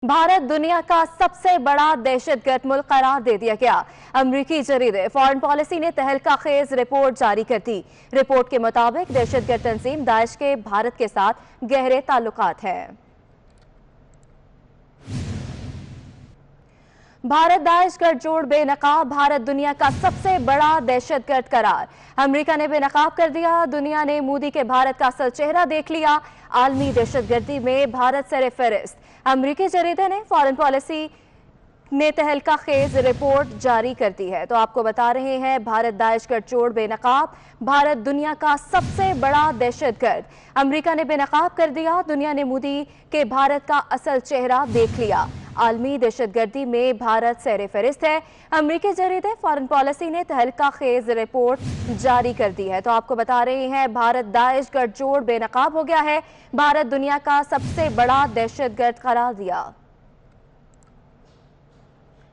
भारत दुनिया का सबसे बड़ा दहशतगर्द मुल्क करार दे दिया गया। अमरीकी जरीदे फॉरेन पॉलिसी ने तहलका खेज रिपोर्ट जारी कर दी। रिपोर्ट के मुताबिक दहशतगर्द तंजीम दाइश के भारत के साथ गहरे ताल्लुकात हैं। भारत दाइश गठजोड़ बेनकाब, भारत दुनिया का सबसे बड़ा दहशतगर्द करार। अमेरिका ने बेनकाब कर दिया, दुनिया ने मोदी के भारत का असल चेहरा देख लिया। आलमी दहशतगर्दी में भारत सर फहरिस्त। अमरीकी जरीदे ने फॉरेन पॉलिसी ने तहलका खेज रिपोर्ट जारी कर दी है। तो आपको बता रहे हैं, भारत दाइश गठजोड़ बेनकाब, भारत दुनिया का सबसे बड़ा दहशतगर्द। अमेरिका ने बेनकाब कर दिया, दुनिया ने मोदी के भारत का असल चेहरा देख लिया। आलमी दहशतगर्दी में भारत सर फहरिस्त है। अमरीकी जरीदे फॉरेन पॉलिसी ने तहलका खेज रिपोर्ट जारी कर दी है। तो आपको बता रहे हैं, भारत दाइश गठजोड़ बेनकाब हो गया है, भारत दुनिया का सबसे बड़ा दहशतगर्द करार दिया।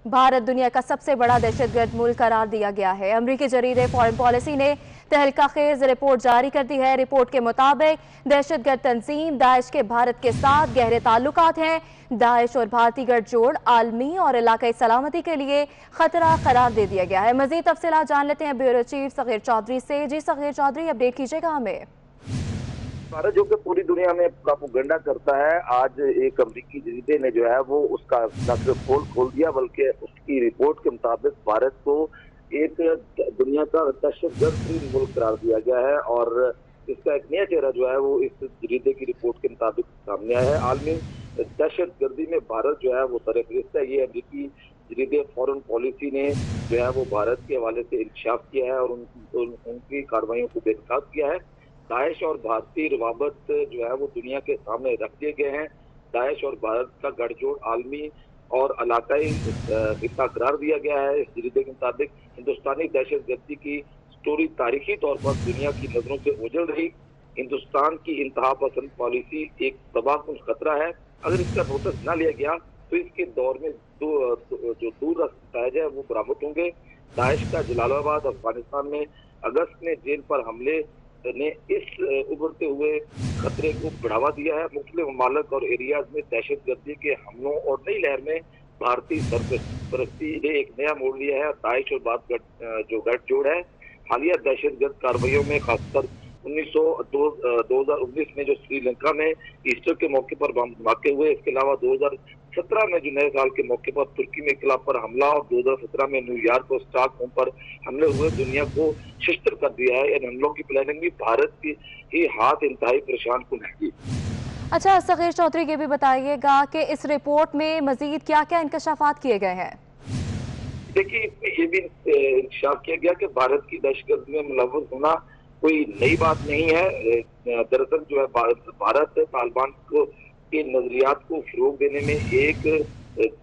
भारत दुनिया का सबसे बड़ा दहशतगर्द मुल्क करार दिया गया है। अमरीकी जरीदे फॉरेन पॉलिसी ने तहलका खेज रिपोर्ट जारी कर दी है। रिपोर्ट के मुताबिक दहशतगर्द तंजीम दाइश के भारत के साथ गहरे ताल्लुकात हैं। दाइश और भारतीय गठजोड़ आलमी और इलाकाई सलामती के लिए खतरा करार दे दिया गया है। मजीद तफसीलात जान लेते हैं ब्यूरो चीफ सगीर चौधरी से। जी सगीर चौधरी, अपडेट कीजिएगा हमें। भारत जो कि पूरी दुनिया में प्रोपेगेंडा करता है, आज एक अमरीकी जरीदे ने जो है वो उसका न सिर्फ पोल खोल दिया बल्कि उसकी रिपोर्ट के मुताबिक भारत को एक दुनिया का दहशतगर्द मुल्क करार दिया गया है। और इसका एक नया चेहरा जो है वो इस जरीदे की रिपोर्ट के मुताबिक सामने आया है। आलमी दहशतगर्दी में भारत जो है वो सरफहरिस्त है। ये अमरीकी जरीदे फॉरेन पॉलिसी ने जो है वो भारत के हवाले से इंकशाफ किया है और उनकी कार्रवाइयों को बेनकाब किया है। दाइश और भारतीय रवाबत जो है वो दुनिया के सामने रख दिए गए हैं। दाइश और भारत का गठजोड़ आलमी और इलाकाई हिस्सा करार दिया गया है। इस जरीदे के मुताबिक हिंदुस्तानी दहशतगर्दी की स्टोरी तारीखी तौर पर दुनिया की नजरों से ओझल रही। हिंदुस्तान की इंतहा पसंद पॉलिसी एक तबाहकुन खतरा है। अगर इसका नोटिस न लिया गया तो इसके दौर में जो दूर नतीजे है वो बरामद होंगे। दाइश का जलालाबाद अफगानिस्तान में अगस्त में जेल पर हमले ने इस उभरते हुए खतरे को बढ़ावा दिया है। मुख्तलिफ ममालिक और एरियाज में दहशतगर्दी के हमलों और नई लहर में भारतीय सरपरस्ती ने एक नया मोड़ लिया है। दाइश और भारत जो गठजोड़ है, हालिया दहशतगर्द कार्रवाइयों में खासकर 2019 में जो श्रीलंका में ईस्टर के मौके पर बम धमाके हुए, इसके अलावा 2017 में जो नए साल के मौके पर तुर्की में इंकलाब पर हमला और 2017 में न्यूयॉर्क और स्टॉकहोम पर हमले हुए दुनिया को शिश्तर कर दिया है। इन हमलों की प्लानिंग भी भारत की ही हाथ इंतहाई परेशान कुन है। अच्छा सगीर चौधरी, ये भी बताइएगा कि इस रिपोर्ट में मजीद क्या क्या इंकशाफात किए गए हैं? देखिए, इसमें ये भी इंकशाफ किया गया कि भारत की दहशतगर्दी में मुलव्वस होना कोई नई बात नहीं है। दरअसल जो है भारत तालिबान को के नजरियात को फरोग देने में एक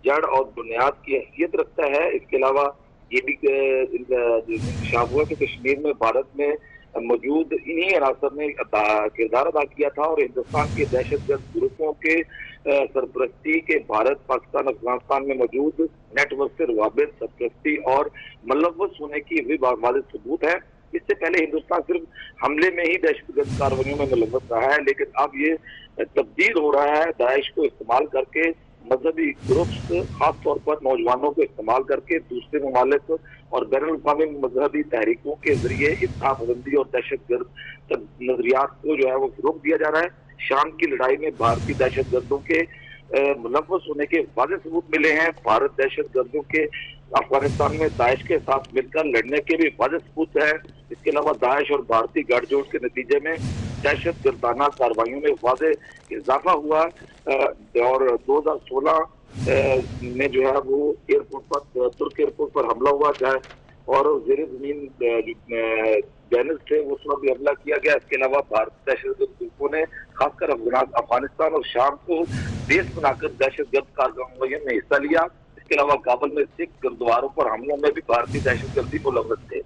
जड़ और बुनियाद की हैसियत रखता है। इसके अलावा ये भी इंकशाफ हुआ कि कश्मीर में भारत में मौजूद इन्हीं अनासर ने किरदार अदा किया था और हिंदुस्तान के दहशतगर्द ग्रुपों के सरपरस्ती के भारत, पाकिस्तान, अफगानिस्तान में मौजूद नेटवर्क से रवाबित, सरपरस्ती और मुलव्वस होने की भी वाज़ेह सबूत है। इससे पहले हिंदुस्तान सिर्फ हमले में ही दहशतगर्द कार्रवाइयों में मुलव्वस रहा है, लेकिन अब ये तब्दील हो रहा है। दाइश को इस्तेमाल करके मजहबी ग्रुप्स, खास तौर पर नौजवानों को इस्तेमाल करके दूसरे ममालिक और बैनुल-अक़वामी मजहबी तहरीकों के जरिए इंतहा पसंदी और दहशतगर्द नजरियात को जो है वो फरोग दिया जा रहा है। शाम की लड़ाई में भारतीय दहशतगर्दों के मुलव्वस होने के वाज़ेह सबूत मिले हैं। भारत दहशतगर्दों के अफगानिस्तान में दाइश के साथ मिलकर लड़ने के भी वाज़ेह सबूत है। इसके अलावा दाइश और भारतीय गठजोड़ के नतीजे में दहशतगर्दाना कार्रवाइयों में वाज़ेह इजाफा हुआ और 2016 में जो है वो एयरपोर्ट पर, तुर्क एयरपोर्ट पर हमला हुआ चाहे और जेर जमीन बैनर्स थे उस वक्त भी हमला किया गया। इसके अलावा भारतीय दहशतगर्द ग्रुपों ने खासकर अफगानिस्तान और शाम को बेस बनाकर दहशतगर्द कार्रवाइयों में हिस्सा लिया। इसके अलावा काबुल में सिख गुरुद्वारों पर हमलों में भी भारतीय दहशतगर्दी मुलव्वस थे।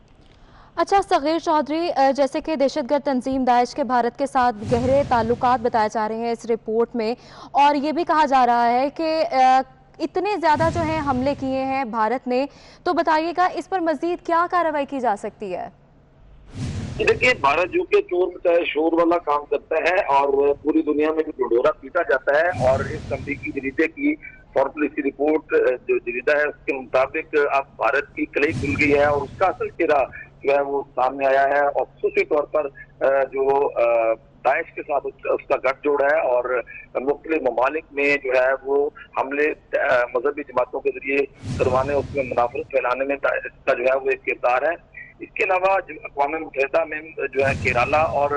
अच्छा सगीर चौधरी, जैसे कि दहशतगर्द तंजीम दाइश के भारत के साथ गहरे ताल्लुकात बताए जा रहे हैं इस रिपोर्ट में, और ये भी कहा जा रहा है कि इतने ज़्यादा जो है हमले किए हैं भारत ने, तो बताइएगा इस पर मज़ीद क्या कार्रवाई की जा सकती है? देखिए, भारत जो कि चोर मचाए शोर वाला काम करता है और पूरी दुनिया में भी ढिढोरा पीटा जाता है, और इस अमरीकी जरीदे की फॉरेन पॉलिसी रिपोर्ट जो जरीदा है उसके मुताबिक अब भारत की कलई खुल गई है और उसका असल चेहरा जो है वो सामने आया है। और खसूसी तौर पर जो दाइश के साथ उसका गठजोड़ है और मुख्तलिफ ममालिक में जो है वो हमले मजहबी जमातों के जरिए करवाने, उसमें मुनाफरत फैलाने में इसका जो है वो एक किरदार है। इसके अलावा अक़वाम मुत्तहिदा में जो है केरला और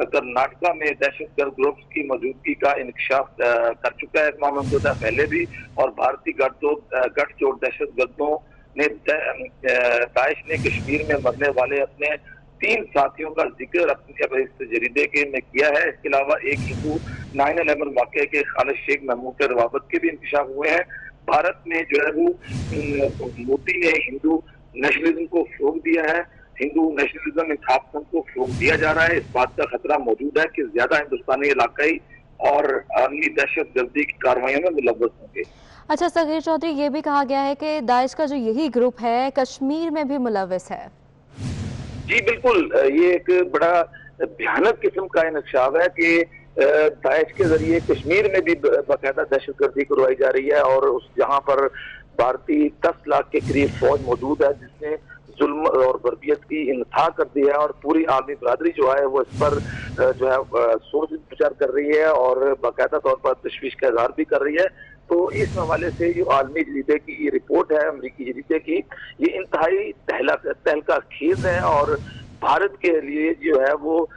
कर्नाटका में दहशतगर्द ग्रुप्स की मौजूदगी का इंकशाफ कर चुका है अक़वाम मुत्तहिदा पहले भी, और भारतीय गठजोड़ दहशतगर्दों ने दाइश ने कश्मीर में मरने वाले अपने 3 साथियों का जिक्र अपने इस जरीदे के में किया है। इसके अलावा एक हिंदू 9/11 वाक़े के खालिद शेख महमूद के रवाबत के भी इंकशाफ हुए हैं। भारत में जो है वो मोदी ने हिंदू नेशनलिज्म को फरोग दिया है, हिंदू नेशनलिज्म इंसाफ को फरोग दिया जा रहा है। इस बात का खतरा मौजूद है कि ज्यादा हिंदुस्तानी इलाकाई और आलमी दहशत गर्दी की कार्रवाइयों में मुलव्वस होंगे। अच्छा सगीर चौधरी, ये भी कहा गया है कि दाइश का जो यही ग्रुप है कश्मीर में भी मुलव्वस है। जी बिल्कुल, ये एक बड़ा भयानक किस्म का इंकशाफ है कि दाइश के जरिए कश्मीर में भी बाकायदा दहशतगर्दी करवाई जा रही है, और उस जहां पर भारतीय 10 लाख के करीब फौज मौजूद है जिसने जुल्म और बर्बियत की इंतहा कर दी है, और पूरी आलमी बरादरी जो है वो इस पर जो है सोच विचार कर रही है और बाकायदा तौर पर तशवीश का इजहार भी कर रही है। तो इस हवाले से जो आलमी जरीदे की ये रिपोर्ट है, अमरीकी जरीदे की, ये इंतहाई तहलका खेज है और भारत के लिए जो है वो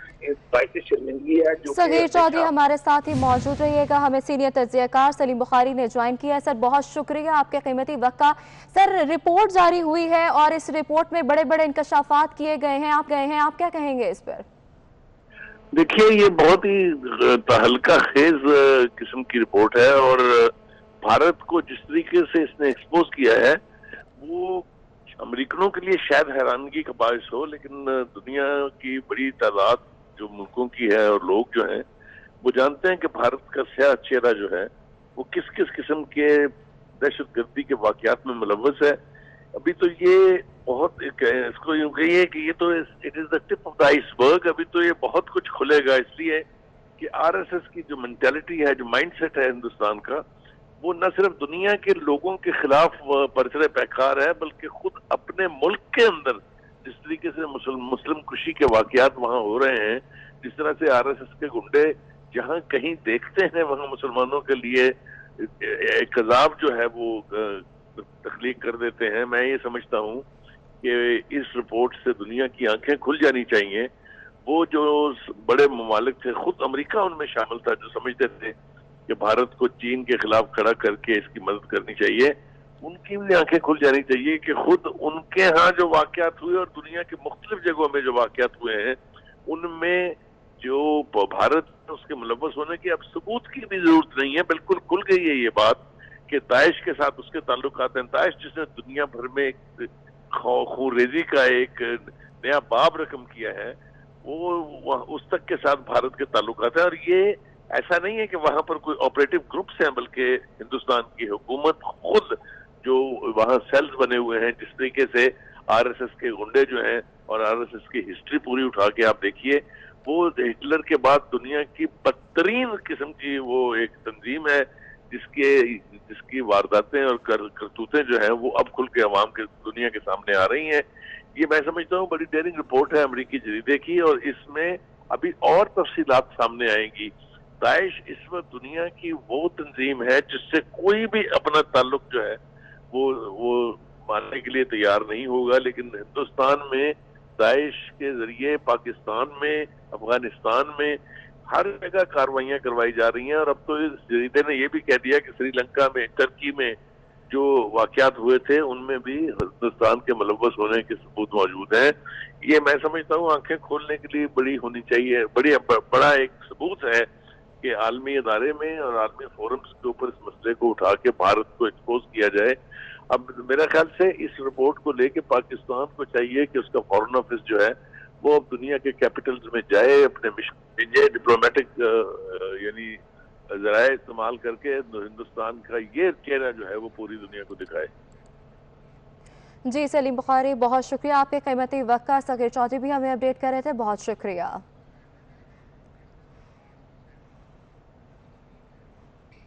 बाइस शर्मिंदगी है। जो सगीर चौधरी हमारे साथ ही मौजूद रहिएगा। हमें सीनियर तज्जियाकार सलीम बुखारी ने ज्वाइन किया है। सर, बहुत शुक्रिया आपके कीमती वक्त का। सर, रिपोर्ट जारी हुई है और इस रिपोर्ट में बड़े बड़े इंकशाफात किए गए हैं, आप क्या कहेंगे इस पर? देखिए, ये बहुत ही तहलका खेज किस्म की रिपोर्ट है, और भारत को जिस तरीके से इसने एक्सपोज किया है वो अमेरिकनों के लिए शायद हैरानगी का बायस हो, लेकिन दुनिया की बड़ी तादाद जो मुल्कों की है और लोग जो हैं वो जानते हैं कि भारत का स्याह चेहरा जो है वो किस किस किस्म के दहशतगर्दी के वाकयात में मुलव्वस है। अभी तो ये बहुत इसको यूं कहिए कि ये तो it is the tip of the iceberg. अभी तो ये बहुत कुछ खुलेगा, इसलिए कि आरएसएस की जो मेंटालिटी है, जो माइंडसेट है हिंदुस्तान का, वो न सिर्फ दुनिया के लोगों के खिलाफ परचरे पैकार है, बल्कि खुद अपने मुल्क के अंदर जिस तरीके से मुस्लिम कुशी के वाकयात वहां हो रहे हैं, जिस तरह से आरएसएस के गुंडे जहां कहीं देखते हैं वहां मुसलमानों के लिए एक अजाब जो है वो तख्लीक कर देते हैं। मैं ये समझता हूँ कि इस रिपोर्ट से दुनिया की आंखें खुल जानी चाहिए। वो जो बड़े ममालिक थे, खुद अमेरिका उनमें शामिल था, जो समझते थे कि भारत को चीन के खिलाफ खड़ा करके इसकी मदद करनी चाहिए, उनकी भी आंखें खुल जानी चाहिए कि खुद उनके यहाँ जो वाकयात हुए और दुनिया की मुख्तलिफ जगहों में जो वाकयात हुए हैं उनमें जो भारत उसके मुलव्वस होने की अब सबूत की भी जरूरत नहीं है। बिल्कुल खुल गई है ये बात कि दाइश के साथ उसके ताल्लुकात हैं। दाइश जिसने दुनिया भर में एक खूनरेजी का एक नया बाब रकम किया है, वो उस तक के साथ भारत के ताल्लुकात है। और ये ऐसा नहीं है कि वहां पर कोई ऑपरेटिव ग्रुप्स हैं, बल्कि हिंदुस्तान की हुकूमत खुद जो वहां सेल्स बने हुए हैं, जिस तरीके से आरएसएस के गुंडे जो हैं और आरएसएस की हिस्ट्री पूरी उठा के आप देखिए, वो हिटलर के बाद दुनिया की बदतरीन किस्म की वो एक तंजीम है जिसकी वारदातें और करतूतें जो हैं वो अब खुल के अवाम के दुनिया के सामने आ रही हैं। ये मैं समझता हूँ बड़ी डेयरिंग रिपोर्ट है अमेरिकी जरीदे की, और इसमें अभी और तफसीलात सामने आएंगी। दाइश इस वक्त दुनिया की वो तंजीम है जिससे कोई भी अपना ताल्लुक जो है वो मानने के लिए तैयार नहीं होगा, लेकिन हिंदुस्तान में दाइश के जरिए पाकिस्तान में, अफगानिस्तान में हर जगह कार्रवाइयां करवाई जा रही हैं। और अब तो इस जरीदे ने यह भी कह दिया कि श्रीलंका में, टर्की में जो वाकयात हुए थे उनमें भी हिंदुस्तान के मुलव्वस होने के सबूत मौजूद हैं। ये मैं समझता हूँ आंखें खोलने के लिए बड़ी होनी चाहिए, बड़ा एक सबूत है कि आलमी अदारे में और आलमी फोरम्स के ऊपर इस मसले को उठा के भारत को एक्सपोज किया जाए। अब मेरा ख्याल से इस रिपोर्ट को लेके पाकिस्तान को चाहिए कि उसका फॉरेन ऑफिस जो है वो अब दुनिया के कैपिटल्स में जाए, अपने मिशन भेजे, डिप्लोमेटिक यानी जराए इस्तेमाल करके हिंदुस्तान का ये चेहरा जो है वो पूरी दुनिया को दिखाए। जी सलीम बुखारी, बहुत शुक्रिया आपके कीमती वक्त का। सगीर चौधरी भी हमें अपडेट कर रहे थे, बहुत शुक्रिया।